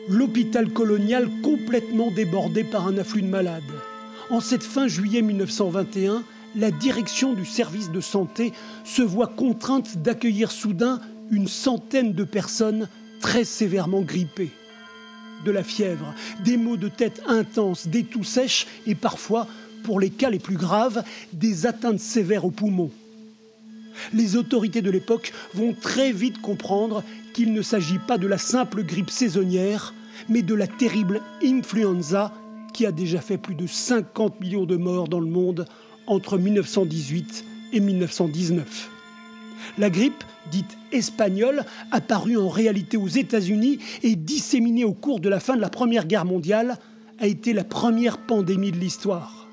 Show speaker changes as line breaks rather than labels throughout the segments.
L'hôpital colonial complètement débordé par un afflux de malades. En cette fin juillet 1921, la direction du service de santé se voit contrainte d'accueillir soudain une centaine de personnes très sévèrement grippées. De la fièvre, des maux de tête intenses, des toux sèches et parfois, pour les cas les plus graves, des atteintes sévères aux poumons. Les autorités de l'époque vont très vite comprendre qu'il ne s'agit pas de la simple grippe saisonnière, mais de la terrible influenza qui a déjà fait plus de 50 millions de morts dans le monde entre 1918 et 1919. La grippe, dite espagnole, apparue en réalité aux États-Unis et disséminée au cours de la fin de la Première Guerre mondiale, a été la première pandémie de l'histoire.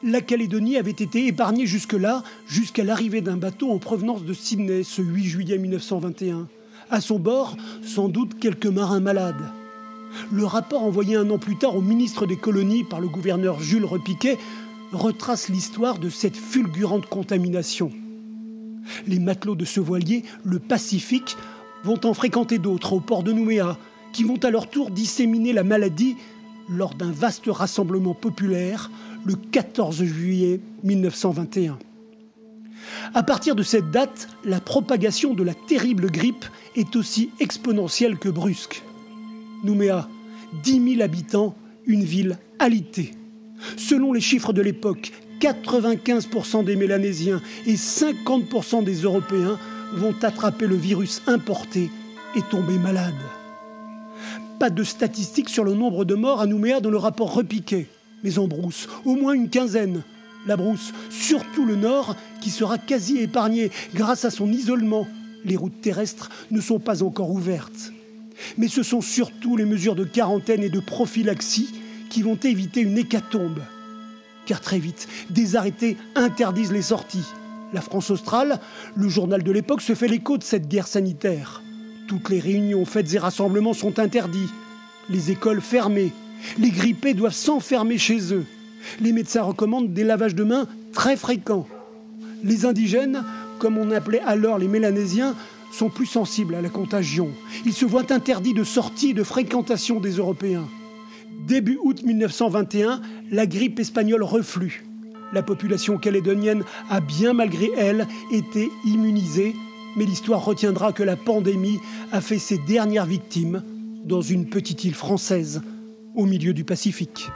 La Calédonie avait été épargnée jusque-là, jusqu'à l'arrivée d'un bateau en provenance de Sydney ce 8 juillet 1921. À son bord, sans doute quelques marins malades. Le rapport envoyé un an plus tard au ministre des colonies par le gouverneur Jules Repiquet retrace l'histoire de cette fulgurante contamination. Les matelots de ce voilier, le Pacifique, vont en fréquenter d'autres au port de Nouméa, qui vont à leur tour disséminer la maladie lors d'un vaste rassemblement populaire le 14 juillet 1921. À partir de cette date, la propagation de la terrible grippe est aussi exponentielle que brusque. Nouméa, 10 000 habitants, une ville alitée. Selon les chiffres de l'époque, 95% des Mélanésiens et 50% des Européens vont attraper le virus importé et tomber malades. Pas de statistiques sur le nombre de morts à Nouméa dans le rapport Repiquet, mais en brousse, au moins une quinzaine. La brousse, surtout le nord, qui sera quasi épargné grâce à son isolement. Les routes terrestres ne sont pas encore ouvertes. Mais ce sont surtout les mesures de quarantaine et de prophylaxie qui vont éviter une hécatombe. Car très vite, des arrêtés interdisent les sorties. La France australe, le journal de l'époque, se fait l'écho de cette guerre sanitaire. Toutes les réunions, fêtes et rassemblements sont interdits. Les écoles fermées. Les grippés doivent s'enfermer chez eux. Les médecins recommandent des lavages de mains très fréquents. Les indigènes, comme on appelait alors les Mélanésiens, sont plus sensibles à la contagion. Ils se voient interdits de sortie et de fréquentation des Européens. Début août 1921, la grippe espagnole reflue. La population calédonienne a bien malgré elle été immunisée, mais l'histoire retiendra que la pandémie a fait ses dernières victimes dans une petite île française au milieu du Pacifique.